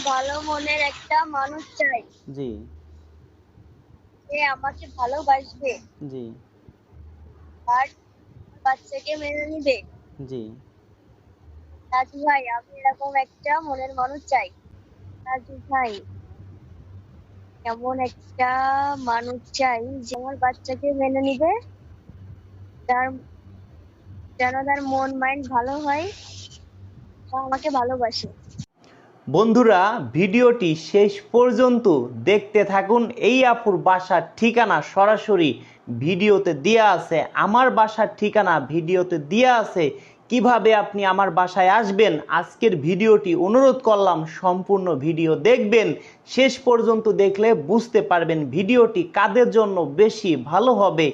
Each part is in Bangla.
ভালো মনের একটা মানুষ চাই, জি। যে আমাকে ভালোবাসবে জি। আর বাচ্চাকে মেনে নিবে। জি। রাজু ভাই, আমি এরকম একটা মনের মানুষ চাই। রাজু ভাই, এমন একটা মানুষ চাই যে আমার বাচ্চাকে মেনে নিবে, তার তার মন মাইন্ড ভালো হয়, ও আমাকে ভালোবাসে। বন্ধুরা, ভিডিওটি শেষ পর্যন্ত দেখতে থাকুন। এই আপুর বাসার ঠিকানা সরাসরি ভিডিওতে দেয়া আছে, আমার বাসার ঠিকানা ভিডিওতে দেয়া আছে। কিভাবে আপনি আমার বাসায় আসবেন, আজকের ভিডিওটি অনুরোধ করলাম সম্পূর্ণ ভিডিও দেখবেন। শেষ পর্যন্ত দেখলে বুঝতে পারবেন ভিডিওটি কাদের জন্য বেশি ভালো হবে।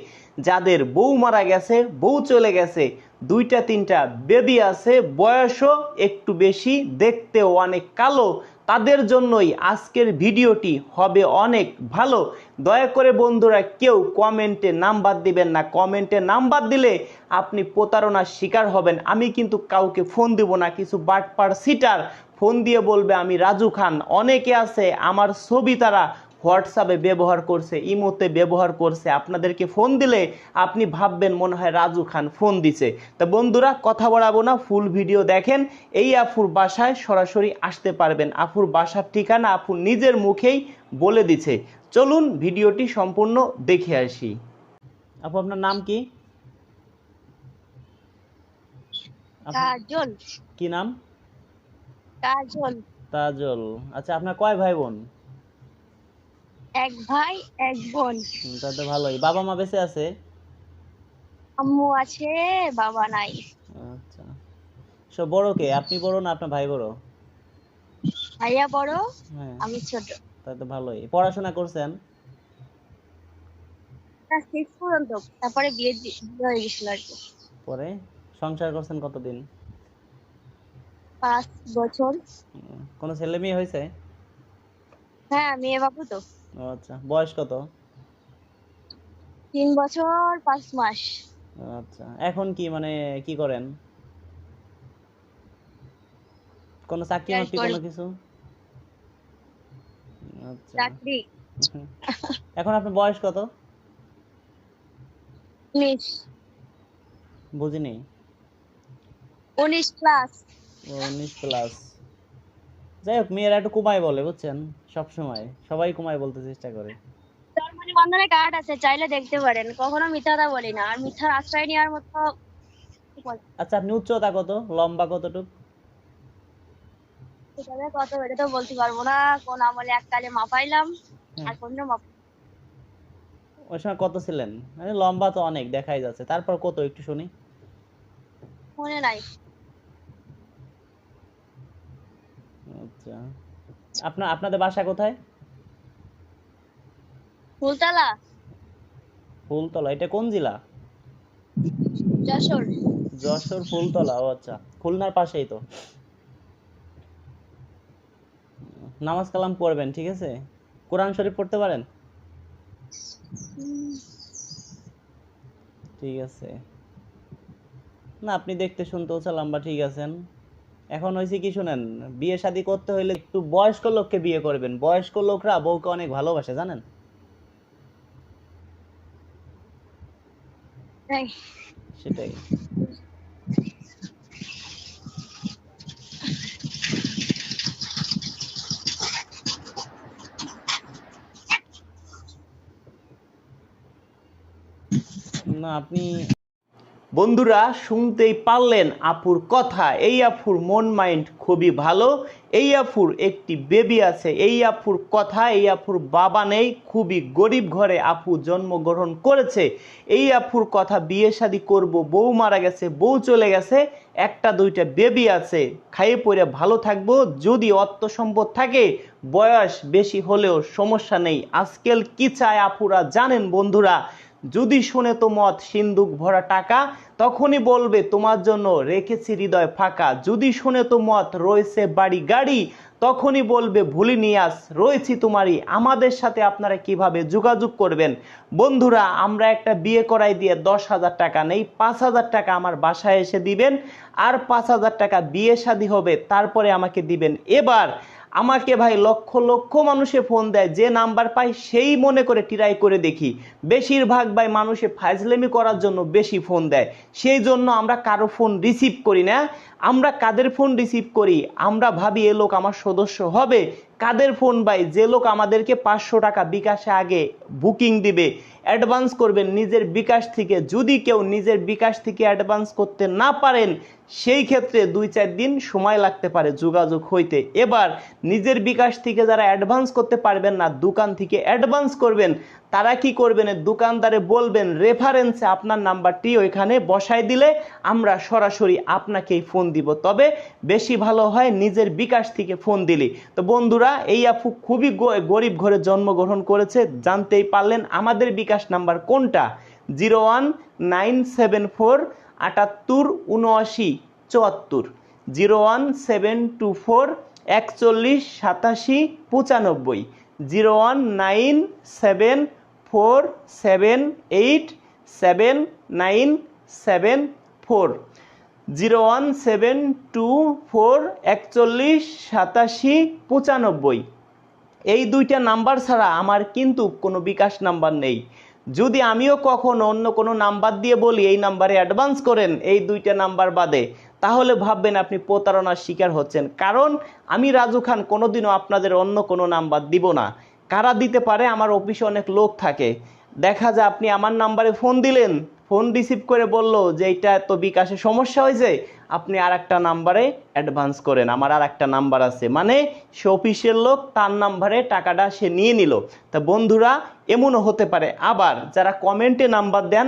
যাদের বউ মারা গেছে, বউ চলে গেছে, দুইটা তিনটা বেবি আছে, বয়সও একটু বেশি, দেখতেও অনেক কালো, তাদের জন্যই আজকের ভিডিওটি হবে অনেক ভালো। দয়া করে বন্ধুরা কেউ কমেন্টে নাম্বার দিবেন না। কমেন্টে নাম্বার দিলে আপনি প্রতারণার শিকার হবেন। আমি কিন্তু কাউকে ফোন দিব না। কিছু বাটপার সিটার ফোন দিয়ে বলবে আমি রাজু খান। অনেকে আছে আমার ছবি তারা হোয়াটসঅ্যাপে ব্যবহার করছে, ইমোতে ব্যবহার করছে। আপনাদেরকে ফোন দিলে আপনি ভাববেন মনে হয় রাজু খান ফোন দিছে। তা বন্ধুরা কথা বাড়াবো না, ফুল ভিডিও দেখেন। এই আফুর বাসায় সরাসরি আসতে পারবেন। আফুর বাসার ঠিকানা আপু নিজের মুখেই বলে দিছে। চলুন ভিডিওটি সম্পূর্ণ দেখে আসি। আপু আপনার নাম কি? কাজল। কি নাম? কাজল। তাজল। আচ্ছা, আপনার কয় ভাই বোন? এক ভাই এক বোন। তা তো ভালোই। বাবা মা বেঁচে আছে? আম্মু আছে, বাবা নাই। আচ্ছা। সব বড় কে, আপনি বড় না আপনার ভাই বড়? ভাইয়া বড়, হ্যাঁ। আমি ছোট। তা তো ভালোই। পড়াশোনা করছেন? ক্লাস 6 পর্যন্ত, তারপরে বিয়ে হয়ে গেছিল আর কি। পরে সংসার করছেন কতদিন? 5 বছর। কোনো ছেলে মেয়ে হয়েছে? হ্যাঁ, মেয়ে বাবু তো। ও আচ্ছা, বয়স কত? 3 বছর 5 মাস। আচ্ছা, এখন কি মানে কি করেন? কোনো চাকরি আর মাকরি করি কোনো কিছু? আচ্ছা। চাকরি। এখন আপনার বয়স কত? 19। বুঝিনি। 19 প্লাস। 19 প্লাস। যাই হোক, মেয়েরা একটু কুমায় বলে বুঝছেন, সব সময় সবাই কুমায় বলতে চেষ্টা করে। তার মানে বন্ধনে কার্ড আছে, চাইলে দেখতে পারেন। কখনো মিথ্যা কথা বলি না, আর মিথ্যার আশ্রয় নেওয়ার মতো কি বলে, আচ্ছা, আপনি উচ্চতা কত, লম্বা কতটুক? সেভাবে কত এটা তো বলতে পারবো না। কোন আমলে এককালে মাপাইলাম, হ্যাঁ। আর কোন মাপ ওই সময় কত ছিলেন? মানে লম্বা তো অনেক দেখাই যাচ্ছে, তারপর কত একটু শুনি। মনে নাই। আচ্ছা, আপনাদের বাসা কোথায়? ফুলতলা। ফুলতলা, এটা কোন জেলা? যশোর। যশোর ফুলতলা, ও আচ্ছা, খুলনার পাশেই তো। নামাজ কালাম পড়বেন, ঠিক আছে? কোরআন শরীফ পড়তে পারেন? ঠিক আছে। না, আপনি দেখতে শুনতেও লম্বা, ঠিক আছেন। এখন হয়েছে কি শুনেন, বিয়ে শাদী করতে হইলে একটু বয়স্ক লোককে বিয়ে করবেন। বয়স্ক লোকরা বউকে অনেক ভালোবাসে, জানেন? তাই। সেটাই। না আপনি বন্ধুরা শুনতেই পারলেন আপুর কথা। এই আপুর মন মাইন্ড খুবই ভালো। এই আপুর একটি বেবি আছে। এই আপুর কথা, এই আপুর বাবা নেই, খুবই গরিব ঘরে আপু জন্মগ্রহণ করেছে। এই আপুর কথা, বিয়ে শাদী করবো, বউ মারা গেছে, বউ চলে গেছে, একটা দুইটা বেবি আছে, খাইয়ে পরে ভালো থাকবো। যদি অর্থ সম্পদ থাকে, বয়স বেশি হলেও সমস্যা নেই। আজকাল কি চায় আপুরা জানেন বন্ধুরা? যদি শুনে তো মত সিন্দুক ভরা টাকা, তখনই বলবে তোমার জন্য রেখেছি হৃদয় ফাঁকা। যদি শুনে তো মত রয়েছে বাড়ি গাড়ি, তখনই বলবে ভুলিনি আজ রয়েছি তোমারই। আমাদের সাথে আপনারা কিভাবে যোগাযোগ করবেন? বন্ধুরা, আমরা একটা বিয়ে করাই দিয়ে 10,000 টাকা নেই, 5,000 টাকা আমার বাসায় এসে দিবেন, আর 5,000 টাকা বিয়ে শাদী হবে, তারপরে আমাকে দিবেন। এবার আমাকে ভাই লক্ষ লক্ষ মানুষে ফোন দেয়, যে নাম্বার পাই সেই মনে করে ট্রাই করে দেখি। বেশিরভাগ ভাই মানুষে ফাজলামি করার জন্য বেশি ফোন দেয়, সেই জন্য আমরা কারো ফোন রিসিভ করি না। আমরা কাদের ফোন রিসিভ করি? আমরা ভাবি এ লোক আমার সদস্য হবে। কাদের ফোন ভাই? যে লোক আমাদেরকে 500 টাকা বিকাশে আগে বুকিং দিবে, অ্যাডভান্স করবেন নিজের বিকাশ থেকে। যদি কেউ নিজের বিকাশ থেকে অ্যাডভান্স করতে না পারেন, সেই ক্ষেত্রে 2-4 দিন সময় লাগতে পারে যোগাযোগ হইতে। এবার নিজের বিকাশ থেকে যারা অ্যাডভান্স করতে পারবেন না, দোকান থেকে অ্যাডভান্স করবেন, তারা কি করবেন? দোকানদারে বলবেন রেফারেন্সে আপনার নাম্বারটি ওইখানে বসাই দিলে আমরা সরাসরি আপনাকেই ফোন দিব। তবে বেশি ভালো হয় নিজের বিকাশ থেকে ফোন দিলে। তো বন্ধুরা, এই আপু খুবই গরিব ঘরে জন্মগ্রহণ করেছে, জানতেই পারলেন। আমাদের বিকাশ নাম্বার কোনটা? 01974 78 79 74, 01724 41 87 95, 01747877974, 01724 41 87 95। এই দুইটা নাম্বার ছাড়া আমার কিন্তু কোনো বিকাশ নাম্বার নেই। যদি আমিও কখনো অন্য কোনো নাম্বার দিয়ে বলি এই নাম্বারে অ্যাডভান্স করেন, এই দুইটা নাম্বার বাদে, তাহলে ভাববেন আপনি প্রতারণার শিকার হচ্ছেন। কারণ আমি রাজু খান কোনোদিনও আপনাদের অন্য কোনো নাম্বার দিব না। কারা দিতে পারে? আমার অফিসে অনেক লোক থাকে, দেখা যায় আপনি আমার নাম্বারে ফোন দিলেন, ফোন রিসিভ করে বলল যে এইটা তো বিকাশে সমস্যা হয়েছে, আপনি আর একটা নাম্বারে অ্যাডভান্স করেন, আমার আর একটা নাম্বার আছে, মানে সে অফিসের লোক, তার নাম্বারে টাকাটা সে নিয়ে নিল। তা বন্ধুরা, এমনও হতে পারে। আবার যারা কমেন্টে নাম্বার দেন,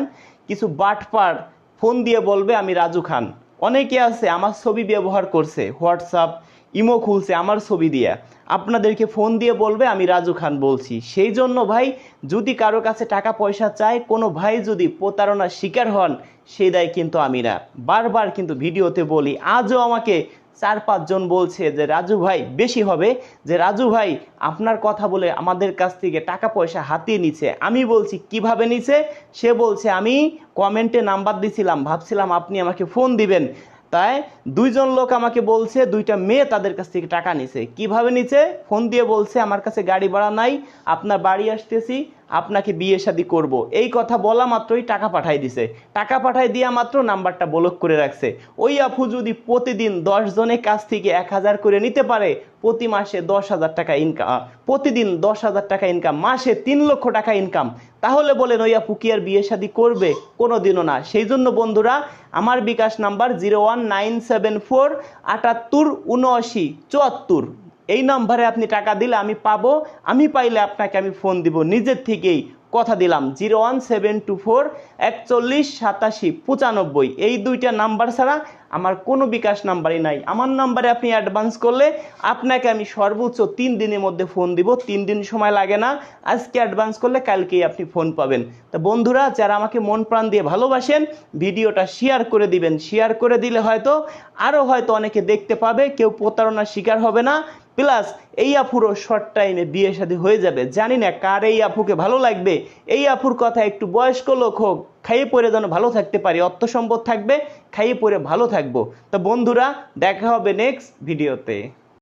কিছু বাটপার ফোন দিয়ে বলবে আমি রাজু খান। অনেকে আছে আমার ছবি ব্যবহার করছে, হোয়াটসঅ্যাপ ইমো খুলছে আমার ছবি দিয়ে, আপনাদেরকে ফোন দিয়ে বলবে আমি রাজু খান বলছি। সেই জন্য ভাই, যদি কারো কাছে টাকা পয়সা চায়, কোনো ভাই যদি প্রতারণার শিকার হন, সেই দায় কিন্তু আমি না। বারবার কিন্তু ভিডিওতে বলি, আজও আমাকে 4-5 জন বলছে যে রাজু ভাই, বেশি হবে, যে রাজু ভাই আপনার কথা বলে আমাদের কাছ থেকে টাকা পয়সা হাতিয়ে নিছে। আমি বলছি কিভাবে নিছে? সে বলছে আমি কমেন্টে নাম্বার দিছিলাম, ভাবছিলাম আপনি আমাকে ফোন দিবেন, তাই 2 জন লোক আমাকে বলছে 2টা মেয়ে তাদের কাছ থেকে টাকা নিছে। কিভাবে নিছে? ফোন দিয়ে বলছে আমার কাছে গাড়ি ভাড়া নাই, আপনার বাড়ি আসতেছি, আপনাকে বিয়ে শাদী করব। এই কথা বলা মাত্রই টাকা পাঠাই দিছে। টাকা পাঠাই দিয়া মাত্র নাম্বারটা ব্লক করে রাখছে। ওই আপু যদি প্রতিদিন 10 জনের কাছ থেকে 1000 করে নিতে পারে, প্রতি মাসে 10,000 টাকা ইনকাম, প্রতিদিন 10,000 টাকা ইনকাম, মাসে 3 লক্ষ টাকা ইনকাম, তাহলে বলেন ওই আপু কি আর বিয়ে শাদী করবে? কোনোদিনও না। সেই জন্য বন্ধুরা, আমার বিকাশ নাম্বার 01974 78 79 74। এই নাম্বারে আপনি টাকা দিলে আমি পাবো, আমি পাইলে আপনাকে আমি ফোন দিব নিজের থেকেই, কথা দিলাম। 01724 41 87 95, এই 2টা নাম্বার ছাড়া আমার কোনো বিকাশ নাম্বারই নাই। আমার নাম্বারে আপনি অ্যাডভান্স করলে আপনাকে আমি সর্বোচ্চ 3 দিনের মধ্যে ফোন দিব, 3 দিন সময় লাগে না। আজকে অ্যাডভান্স করলে কালকেই আপনি ফোন পাবেন। তো বন্ধুরা, যারা আমাকে মন প্রাণ দিয়ে ভালোবাসেন, ভিডিওটা শেয়ার করে দিবেন। শেয়ার করে দিলে হয়তো অনেকে দেখতে পাবে, কেউ প্রতারণার শিকার হবে না। প্লাস এই আপুরও শর্ট টাইমে বিয়ে শাদী হয়ে যাবে। জানি না কার এই আপুকে ভালো লাগবে। এই আপুর কথা একটু বয়স্ক লোক হোক, খাইয়ে পরে যেন ভালো থাকতে পারি, অর্থ সম্পদ থাকবে, খাইয়ে পরে ভালো থাকবো। তো বন্ধুরা, দেখা হবে নেক্সট ভিডিওতে।